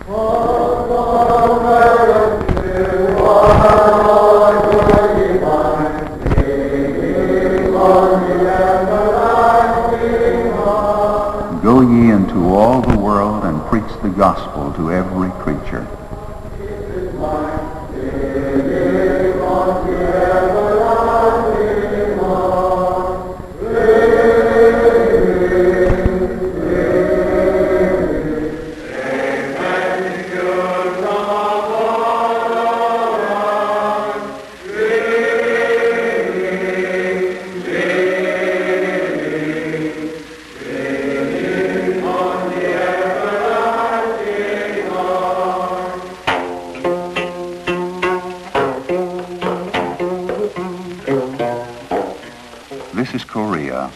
Go ye into all the world and preach the gospel to every creature. This is Korea,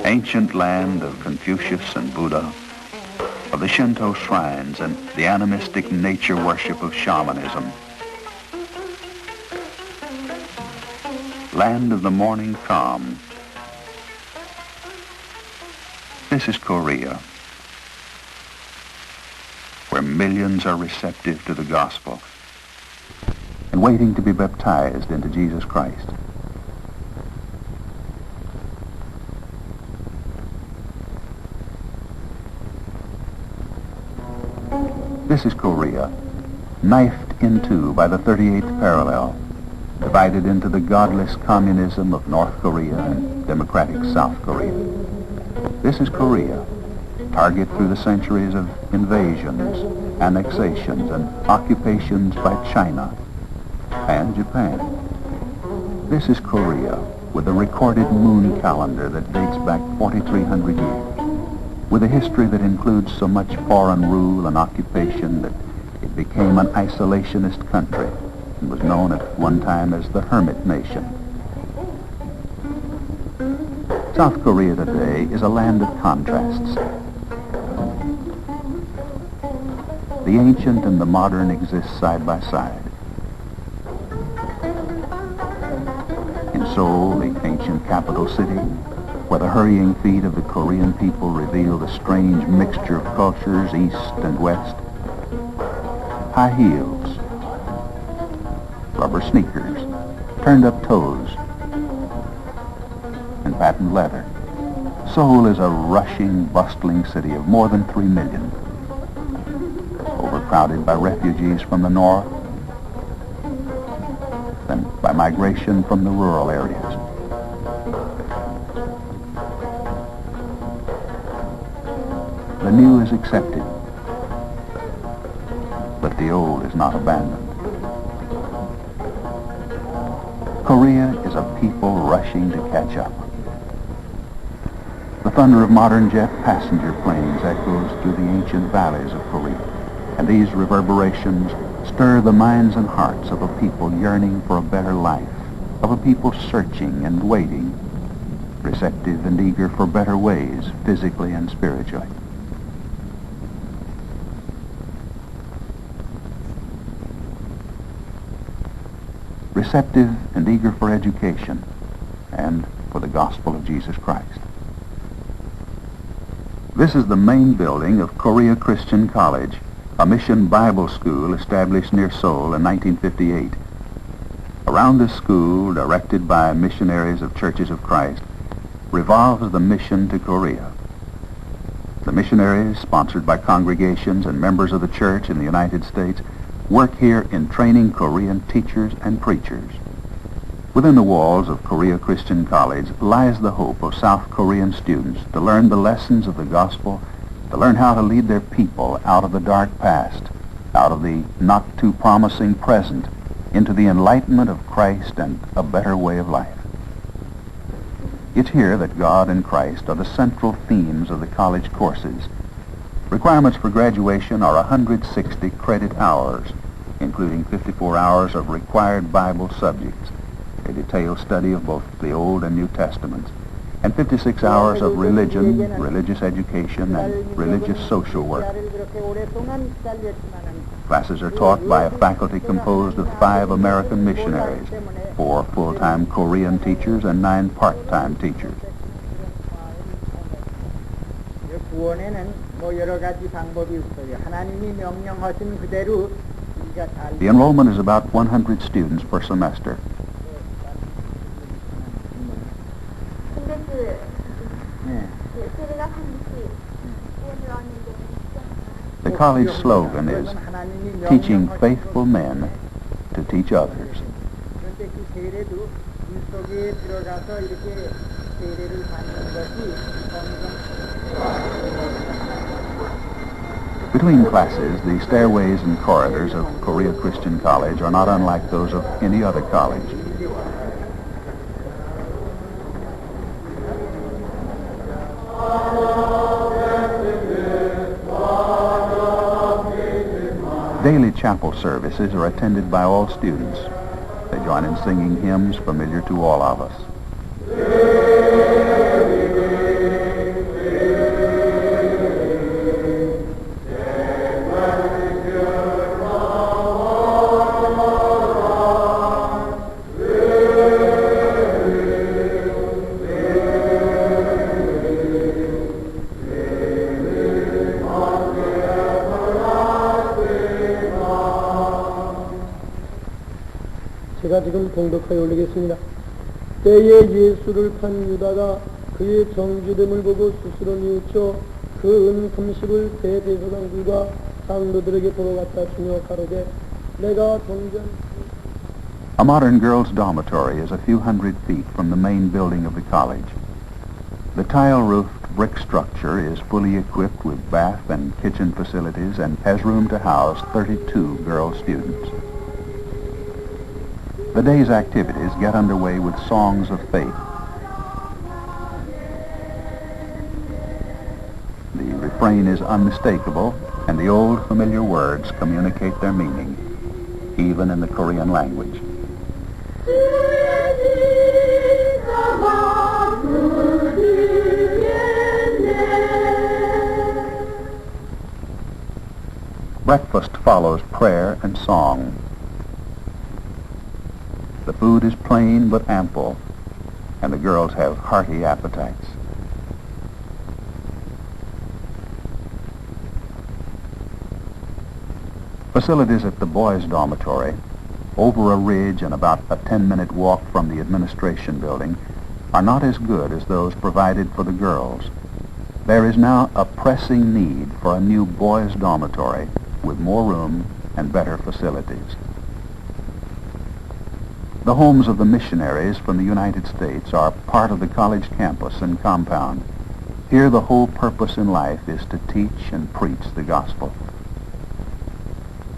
ancient land of Confucius and Buddha, of the Shinto shrines and the animistic nature worship of shamanism. Land of the morning calm. This is Korea, where millions are receptive to the gospel and waiting to be baptized into Jesus Christ. This is Korea, knifed in two by the 38th parallel, divided into the godless communism of North Korea and democratic South Korea. This is Korea, target through the centuries of invasions, annexations, and occupations by China and Japan. This is Korea, with a recorded moon calendar that dates back 4,300 years. With a history that includes so much foreign rule and occupation that it became an isolationist country and was known at one time as the Hermit Nation. South Korea today is a land of contrasts. The ancient and the modern exist side by side. In Seoul, the ancient capital city, where the hurrying feet of the Korean people reveal the strange mixture of cultures east and west. High heels, rubber sneakers, turned-up toes, and patent leather. Seoul is a rushing, bustling city of more than 3 million, overcrowded by refugees from the north and by migration from the rural areas. The new is accepted, but the old is not abandoned. Korea is a people rushing to catch up. The thunder of modern jet passenger planes echoes through the ancient valleys of Korea, and these reverberations stir the minds and hearts of a people yearning for a better life, of a people searching and waiting, receptive and eager for better ways, physically and spiritually. Receptive and eager for education and for the gospel of Jesus Christ. This is the main building of Korea Christian College, a mission Bible school established near Seoul in 1958. Around this school, directed by missionaries of Churches of Christ, revolves the Mission to Korea. The missionaries, sponsored by congregations and members of the church in the United States, work here in training Korean teachers and preachers. Within the walls of Korea Christian College lies the hope of South Korean students to learn the lessons of the gospel, to learn how to lead their people out of the dark past, out of the not too promising present, into the enlightenment of Christ and a better way of life. It's here that God and Christ are the central themes of the college courses. Requirements for graduation are 160 credit hours, including 54 hours of required Bible subjects, a detailed study of both the Old and New Testaments, and 56 hours of religion, religious education, and religious social work. Classes are taught by a faculty composed of 5 American missionaries, 4 full-time Korean teachers, and 9 part-time teachers. 뭐 여러 가지 방법이 있어요. 하나님이 명령하신 그대로 우리가 잘 The enrollment is about 100 students per semester. 근데 네. 제가 한시 오늘 왔는데 The college slogan is teaching faithful men to teach others. 그런데 그 세례도 물 속에 들어가서 이렇게 세례를 받는 것이 Between classes, the stairways and corridors of Korea Christian College are not unlike those of any other college. Daily chapel services are attended by all students. They join in singing hymns familiar to all of us. 제가 지금 봉독하여 올리겠습니다. 때에 예수를 판 유다가 그의 정죄됨을 보고 스스로 뉘우쳐 그 금식을 대대사장들과 상도들에게 보러 갖다 주며 가로되 내가 동전 A modern girls' dormitory is a few hundred feet from the main building of the college. The tile-roofed brick structure is fully equipped with bath and kitchen facilities and has room to house 32 girl students. The day's activities get underway with songs of faith. The refrain is unmistakable, and the old familiar words communicate their meaning, even in the Korean language. Breakfast follows prayer and song. The food is plain but ample, and the girls have hearty appetites. Facilities at the boys' dormitory, over a ridge and about a 10-minute walk from the administration building, are not as good as those provided for the girls. There is now a pressing need for a new boys' dormitory with more room and better facilities. The homes of the missionaries from the United States are part of the college campus and compound. Here the whole purpose in life is to teach and preach the gospel.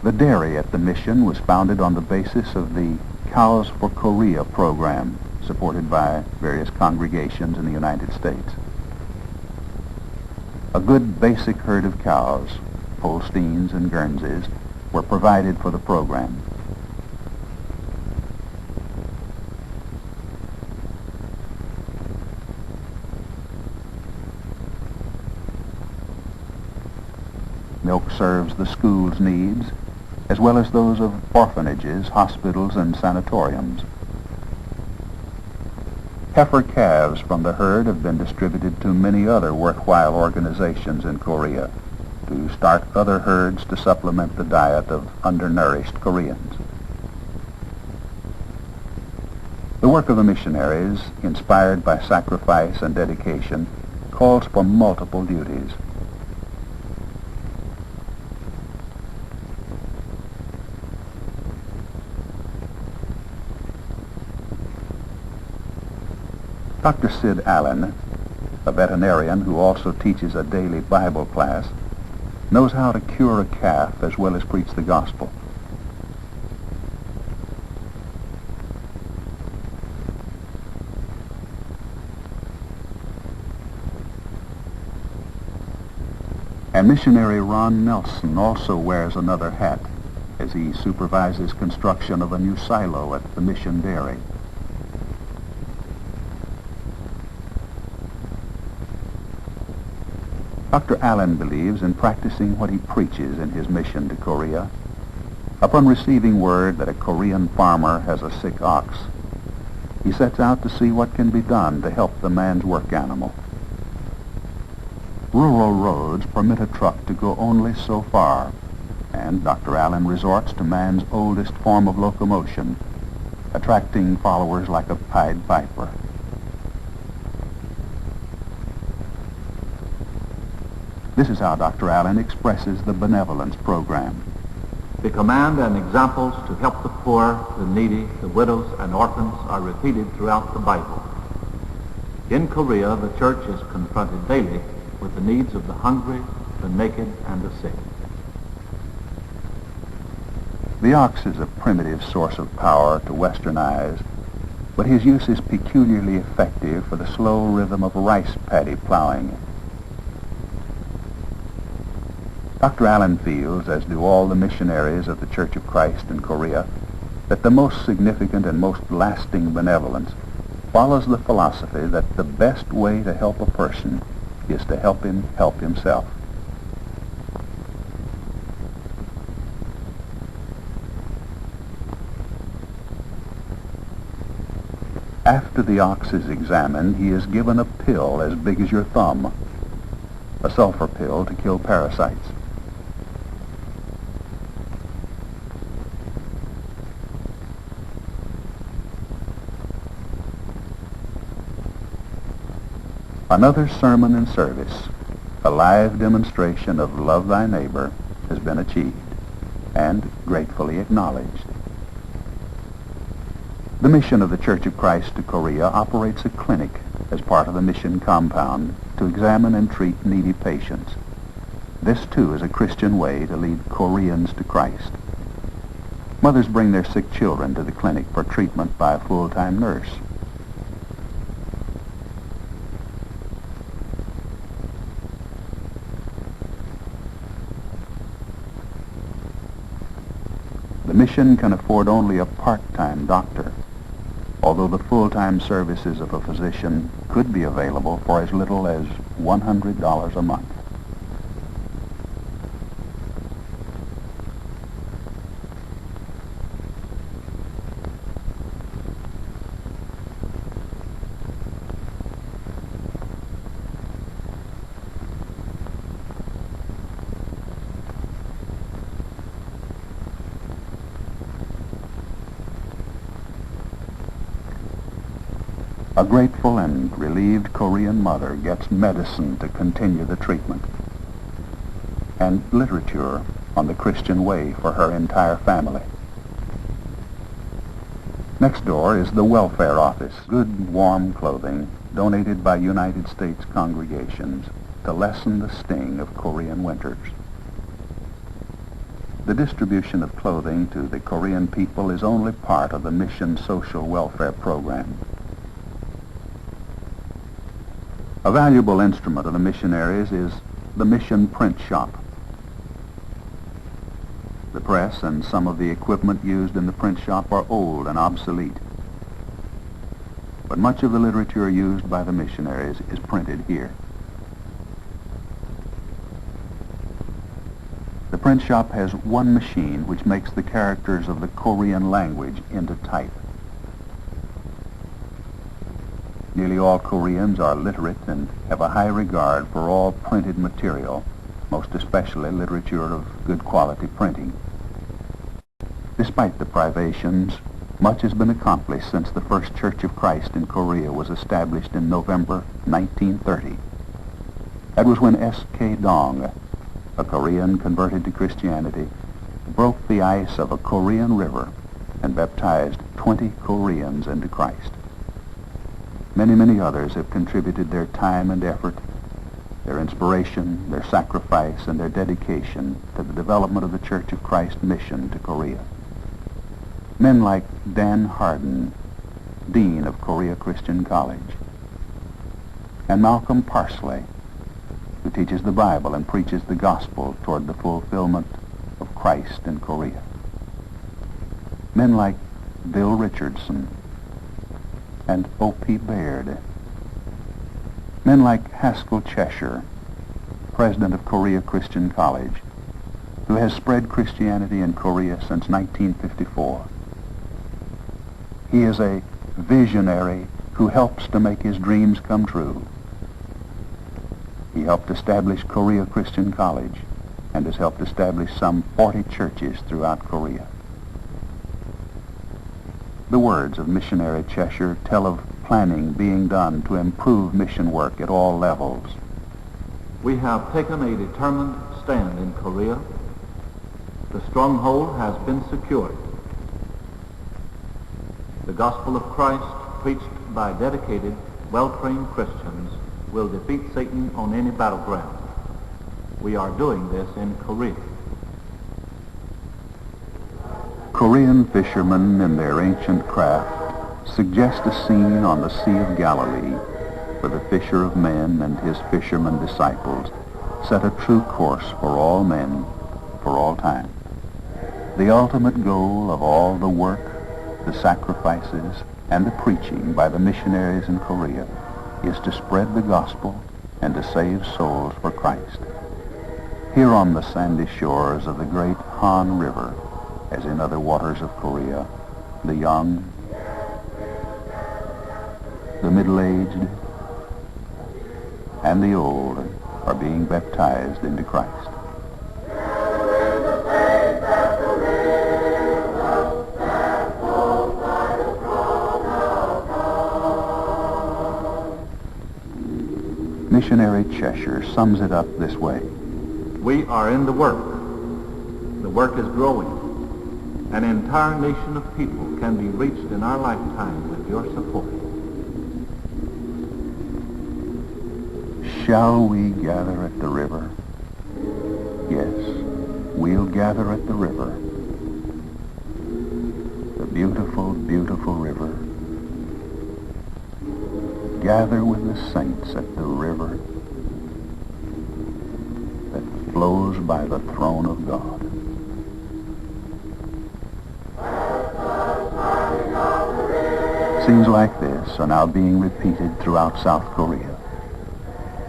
The dairy at the mission was founded on the basis of the Cows for Korea program, supported by various congregations in the United States. A good basic herd of cows, Holsteins and Guernseys, were provided for the program. Milk serves the school's needs, as well as those of orphanages, hospitals, and sanatoriums. Heifer calves from the herd have been distributed to many other worthwhile organizations in Korea to start other herds to supplement the diet of undernourished Koreans. The work of the missionaries, inspired by sacrifice and dedication, calls for multiple duties. Dr. Sid Allen, a veterinarian who also teaches a daily Bible class, knows how to cure a calf as well as preach the gospel. And missionary Ron Nelson also wears another hat as he supervises construction of a new silo at the mission dairy. Dr. Allen believes in practicing what he preaches in his mission to Korea. Upon receiving word that a Korean farmer has a sick ox, he sets out to see what can be done to help the man's work animal. Rural roads permit a truck to go only so far, and Dr. Allen resorts to man's oldest form of locomotion, attracting followers like a Pied Piper. This is how Dr. Allen expresses the benevolence program. The command and examples to help the poor, the needy, the widows, and orphans are repeated throughout the Bible. In Korea, the church is confronted daily with the needs of the hungry, the naked, and the sick. The ox is a primitive source of power to Western eyes, but his use is peculiarly effective for the slow rhythm of rice paddy plowing. Dr. Allen feels, as do all the missionaries of the Church of Christ in Korea, that the most significant and most lasting benevolence follows the philosophy that the best way to help a person is to help him help himself. After the ox is examined, he is given a pill as big as your thumb, a sulfur pill to kill parasites. Another sermon and service, a live demonstration of love thy neighbor, has been achieved and gratefully acknowledged. The mission of the Church of Christ to Korea operates a clinic as part of the mission compound to examine and treat needy patients. This, too, is a Christian way to lead Koreans to Christ. Mothers bring their sick children to the clinic for treatment by a full-time nurse. The mission can afford only a part-time doctor, although the full-time services of a physician could be available for as little as $100 a month. A grateful and relieved Korean mother gets medicine to continue the treatment, and literature on the Christian way for her entire family. Next door is the welfare office, good warm clothing donated by United States congregations to lessen the sting of Korean winters. The distribution of clothing to the Korean people is only part of the mission social welfare program. A valuable instrument of the missionaries is the mission print shop. The press and some of the equipment used in the print shop are old and obsolete, but much of the literature used by the missionaries is printed here. The print shop has one machine which makes the characters of the Korean language into type. Nearly all Koreans are literate and have a high regard for all printed material, most especially literature of good quality printing. Despite the privations, much has been accomplished since the first Church of Christ in Korea was established in November 1930. That was when S.K. Dong, a Korean converted to Christianity, broke the ice of a Korean river and baptized 20 Koreans into Christ. Many others have contributed their time and effort, their inspiration, their sacrifice, and their dedication to the development of the Church of Christ mission to Korea. Men like Dan Hardin, Dean of Korea Christian College, and Malcolm Parsley, who teaches the Bible and preaches the gospel toward the fulfillment of Christ in Korea. Men like Bill Richardson and O.P. Baird. Men like Haskell Cheshire, president of Korea Christian College, who has spread Christianity in Korea since 1954. He is a visionary who helps to make his dreams come true. He helped establish Korea Christian College and has helped establish some 40 churches throughout Korea. The words of missionary Cheshire tell of planning being done to improve mission work at all levels. We have taken a determined stand in Korea. The stronghold has been secured. The gospel of Christ, preached by dedicated, well-trained Christians, will defeat Satan on any battleground. We are doing this in Korea. Korean fishermen in their ancient craft suggest a scene on the Sea of Galilee where the fisher of men and his fisherman disciples set a true course for all men, for all time. The ultimate goal of all the work, the sacrifices, and the preaching by the missionaries in Korea is to spread the gospel and to save souls for Christ. Here on the sandy shores of the great Han River, as in other waters of Korea, the young, the middle-aged, and the old are being baptized into Christ. Missionary Cheshire sums it up this way. We are in the work. The work is growing. An entire nation of people can be reached in our lifetime with your support. Shall we gather at the river? Yes, we'll gather at the river. The beautiful, beautiful river. Gather with the saints at the river that flows by the throne of God. Scenes like this are now being repeated throughout South Korea.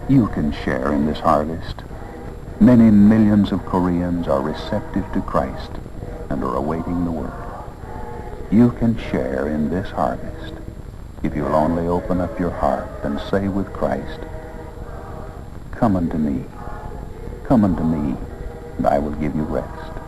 You can share in this harvest. Many millions of Koreans are receptive to Christ and are awaiting the word. You can share in this harvest if you'll only open up your heart and say with Christ, come unto me, and I will give you rest.